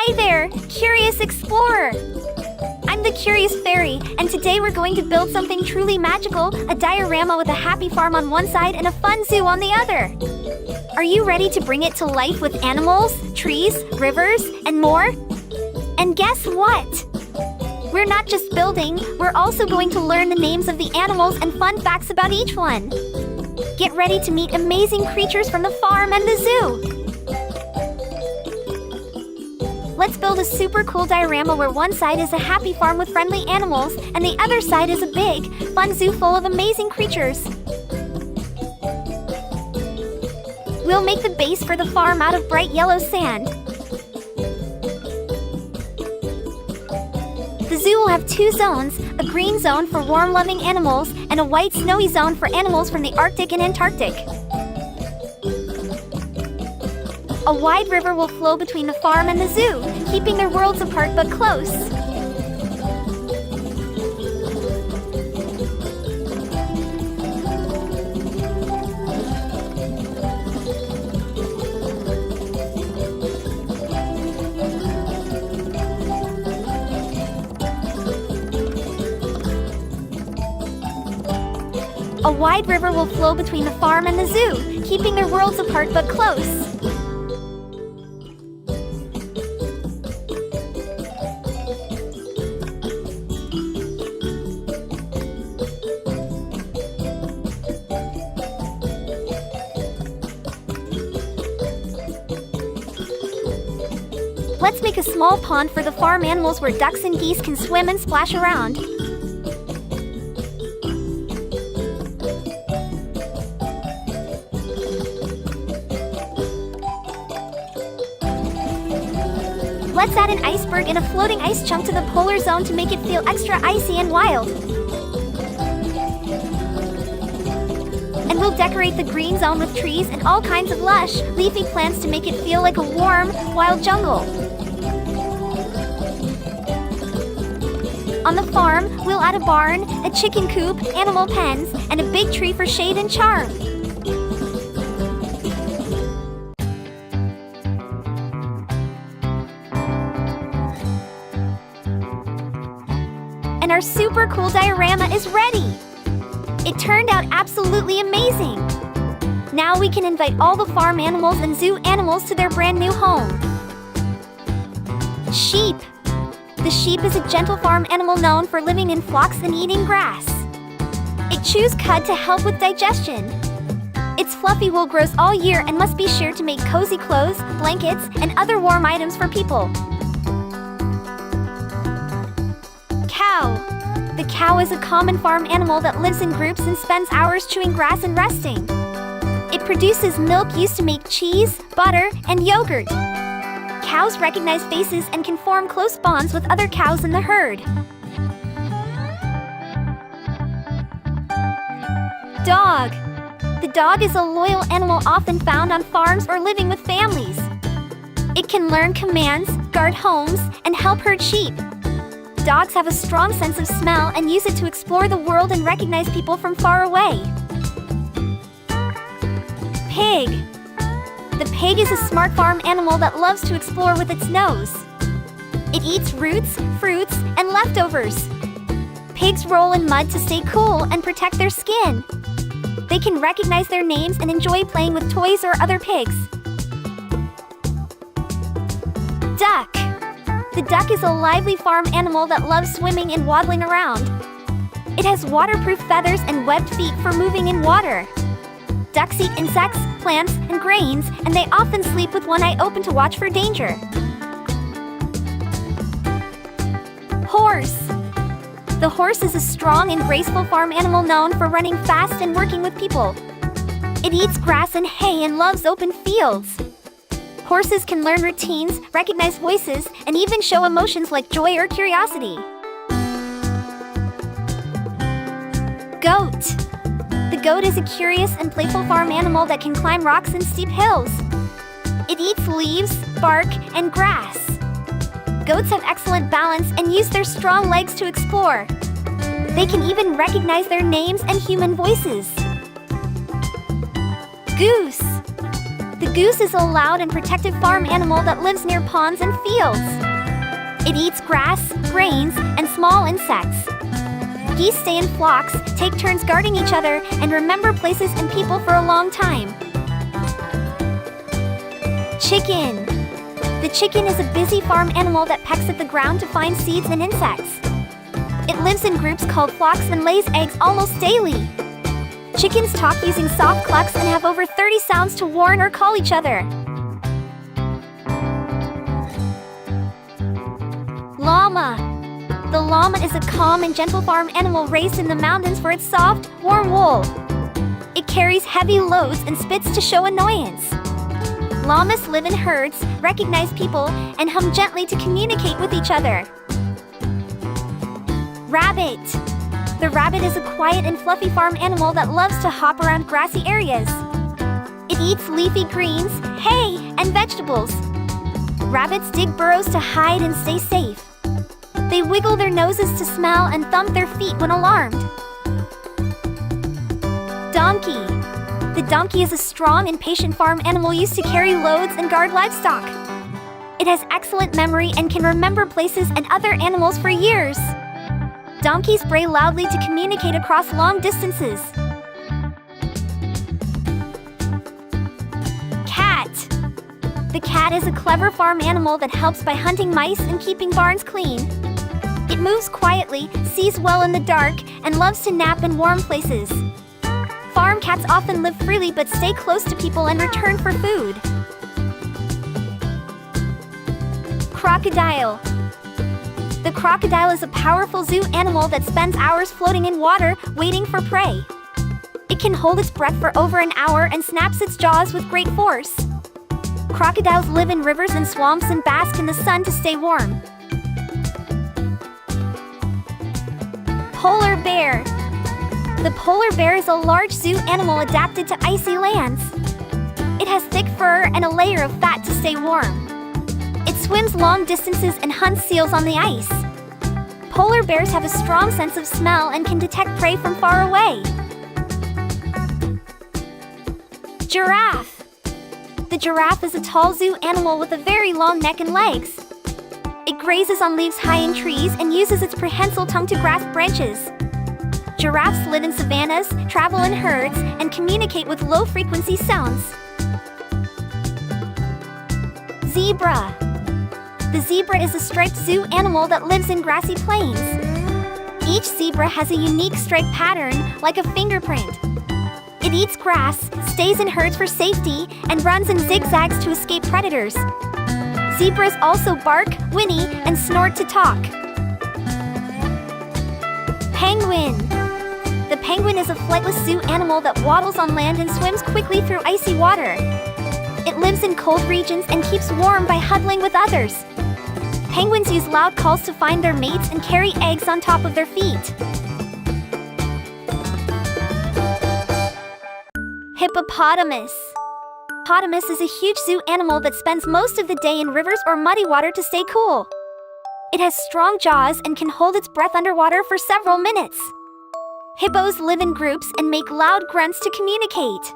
Hi there, curious explorer! I'm the Curious Fairy, and today we're going to build something truly magical, a diorama with a happy farm on one side and a fun zoo on the other. Are you ready to bring it to life with animals, trees, rivers, and more? And guess what? We're not just building, we're also going to learn the names of the animals and fun facts about each one. Get ready to meet amazing creatures from the farm and the zoo. Let's build a super cool diorama where one side is a happy farm with friendly animals, and the other side is a big, fun zoo full of amazing creatures. We'll make the base for the farm out of bright yellow sand. The zoo will have two zones, a green zone for warm-loving animals, and a white snowy zone for animals from the Arctic and Antarctic. A wide river will flow between the farm and the zoo, keeping their worlds apart but close. A wide river will flow between the farm and the zoo, keeping their worlds apart but close. Let's make a small pond for the farm animals where ducks and geese can swim and splash around. Let's add an iceberg and a floating ice chunk to the polar zone to make it feel extra icy and wild. And we'll decorate the green zone with trees and all kinds of lush, leafy plants to make it feel like a warm, wild jungle. On the farm, we'll add a barn, a chicken coop, animal pens, and a big tree for shade and charm. And our super cool diorama is ready! It turned out absolutely amazing! Now we can invite all the farm animals and zoo animals to their brand new home. Sheep. The sheep is a gentle farm animal known for living in flocks and eating grass. It chews cud to help with digestion. Its fluffy wool grows all year and must be sheared to make cozy clothes, blankets, and other warm items for people. Cow. The cow is a common farm animal that lives in groups and spends hours chewing grass and resting. It produces milk used to make cheese, butter, and yogurt. Cows recognize faces and can form close bonds with other cows in the herd. Dog. The dog is a loyal animal often found on farms or living with families. It can learn commands, guard homes, and help herd sheep. Dogs have a strong sense of smell and use it to explore the world and recognize people from far away. Pig. The pig is a smart farm animal that loves to explore with its nose. It eats roots, fruits, and leftovers. Pigs roll in mud to stay cool and protect their skin. They can recognize their names and enjoy playing with toys or other pigs. Duck. The duck is a lively farm animal that loves swimming and waddling around. It has waterproof feathers and webbed feet for moving in water. Ducks eat insects, plants, and grains, and they often sleep with one eye open to watch for danger. Horse. The horse is a strong and graceful farm animal known for running fast and working with people. It eats grass and hay and loves open fields. Horses can learn routines, recognize voices, and even show emotions like joy or curiosity. Goat. The goat is a curious and playful farm animal that can climb rocks and steep hills. It eats leaves, bark, and grass. Goats have excellent balance and use their strong legs to explore. They can even recognize their names and human voices. Goose. The goose is a loud and protective farm animal that lives near ponds and fields. It eats grass, grains, and small insects. Geese stay in flocks, take turns guarding each other, and remember places and people for a long time. Chicken. The chicken is a busy farm animal that pecks at the ground to find seeds and insects. It lives in groups called flocks and lays eggs almost daily. Chickens talk using soft clucks and have over 30 sounds to warn or call each other. Llama. The llama is a calm and gentle farm animal raised in the mountains for its soft, warm wool. It carries heavy loads and spits to show annoyance. Llamas live in herds, recognize people, and hum gently to communicate with each other. Rabbit. The rabbit is a quiet and fluffy farm animal that loves to hop around grassy areas. It eats leafy greens, hay, and vegetables. Rabbits dig burrows to hide and stay safe. They wiggle their noses to smell and thump their feet when alarmed. Donkey. The donkey is a strong and patient farm animal used to carry loads and guard livestock. It has excellent memory and can remember places and other animals for years. Donkeys bray loudly to communicate across long distances. Cat. The cat is a clever farm animal that helps by hunting mice and keeping barns clean. It moves quietly, sees well in the dark, and loves to nap in warm places. Farm cats often live freely but stay close to people and return for food. Crocodile. The crocodile is a powerful zoo animal that spends hours floating in water, waiting for prey. It can hold its breath for over an hour and snaps its jaws with great force. Crocodiles live in rivers and swamps and bask in the sun to stay warm. Polar bear. The polar bear is a large zoo animal adapted to icy lands. It has thick fur and a layer of fat to stay warm. It swims long distances and hunts seals on the ice. Polar bears have a strong sense of smell and can detect prey from far away. Giraffe. The giraffe is a tall zoo animal with a very long neck and legs. It grazes on leaves high in trees and uses its prehensile tongue to grasp branches. Giraffes live in savannas, travel in herds, and communicate with low-frequency sounds. Zebra. The zebra is a striped zoo animal that lives in grassy plains. Each zebra has a unique stripe pattern, like a fingerprint. It eats grass, stays in herds for safety, and runs in zigzags to escape predators. Zebras also bark, whinny, and snort to talk. Penguin. The penguin is a flightless zoo animal that waddles on land and swims quickly through icy water. It lives in cold regions and keeps warm by huddling with others. Penguins use loud calls to find their mates and carry eggs on top of their feet. Hippopotamus. Hippopotamus is a huge zoo animal that spends most of the day in rivers or muddy water to stay cool. It has strong jaws and can hold its breath underwater for several minutes. Hippos live in groups and make loud grunts to communicate.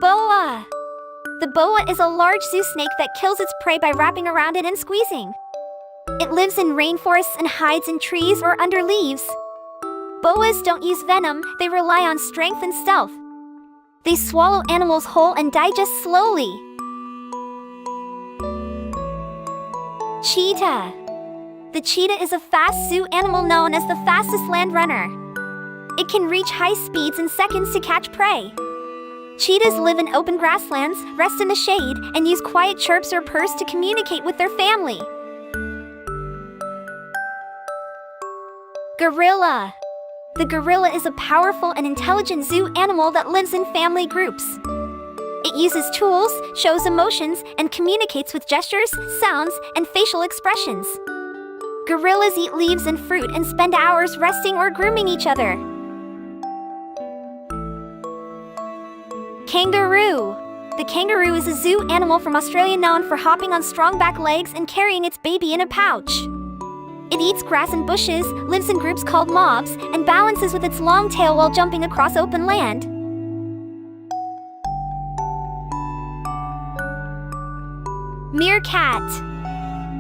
Boa. The boa is a large zoo snake that kills its prey by wrapping around it and squeezing. It lives in rainforests and hides in trees or under leaves. Boas don't use venom, they rely on strength and stealth. They swallow animals whole and digest slowly. Cheetah. The cheetah is a fast zoo animal known as the fastest land runner. It can reach high speeds in seconds to catch prey. Cheetahs live in open grasslands, rest in the shade, and use quiet chirps or purrs to communicate with their family. Gorilla. The gorilla is a powerful and intelligent zoo animal that lives in family groups. It uses tools, shows emotions, and communicates with gestures, sounds, and facial expressions. Gorillas eat leaves and fruit and spend hours resting or grooming each other. Kangaroo. The kangaroo is a zoo animal from Australia known for hopping on strong back legs and carrying its baby in a pouch. It eats grass and bushes, lives in groups called mobs, and balances with its long tail while jumping across open land. Meerkat.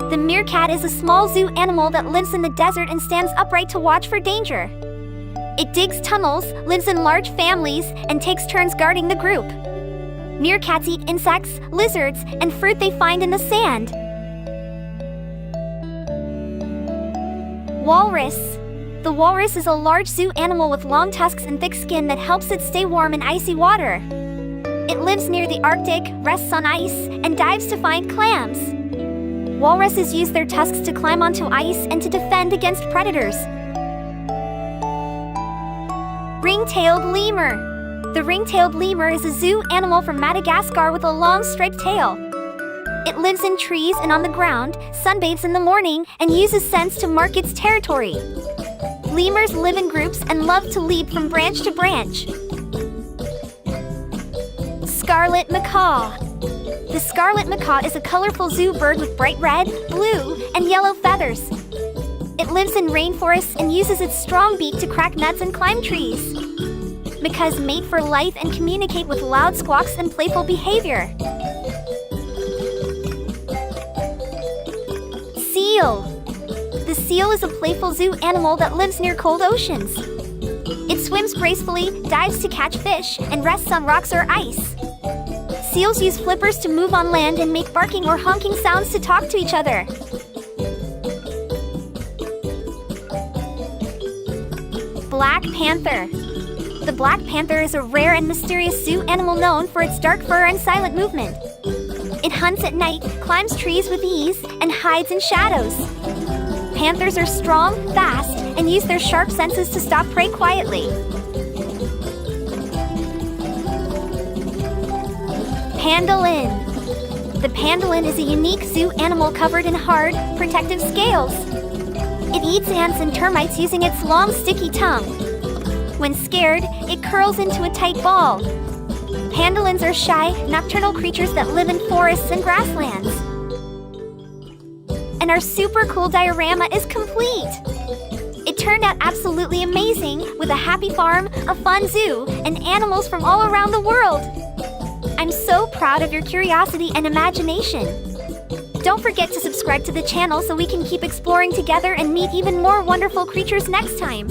The meerkat is a small zoo animal that lives in the desert and stands upright to watch for danger. It digs tunnels, lives in large families, and takes turns guarding the group. Meerkats eat insects, lizards, and fruit they find in the sand. Walrus. The walrus is a large zoo animal with long tusks and thick skin that helps it stay warm in icy water. It lives near the Arctic, rests on ice, and dives to find clams. Walruses use their tusks to climb onto ice and to defend against predators. Ring-tailed lemur. The ring-tailed lemur is a zoo animal from Madagascar with a long striped tail. It lives in trees and on the ground, sunbathes in the morning, and uses scents to mark its territory. Lemurs live in groups and love to leap from branch to branch. Scarlet macaw. The scarlet macaw is a colorful zoo bird with bright red, blue, and yellow feathers. It lives in rainforests and uses its strong beak to crack nuts and climb trees. Macaws mate for life and communicate with loud squawks and playful behavior. Seal. The seal is a playful zoo animal that lives near cold oceans. It swims gracefully, dives to catch fish, and rests on rocks or ice. Seals use flippers to move on land and make barking or honking sounds to talk to each other. Black panther. The black panther is a rare and mysterious zoo animal known for its dark fur and silent movement. It hunts at night, climbs trees with ease, and hides in shadows. Panthers are strong, fast, and use their sharp senses to stop prey quietly. Pangolin. The pangolin is a unique zoo animal covered in hard, protective scales. It eats ants and termites using its long, sticky tongue. When scared, it curls into a tight ball. Pangolins are shy, nocturnal creatures that live in forests and grasslands. And our super cool diorama is complete! It turned out absolutely amazing, with a happy farm, a fun zoo, and animals from all around the world! I'm so proud of your curiosity and imagination! Don't forget to subscribe to the channel so we can keep exploring together and meet even more wonderful creatures next time!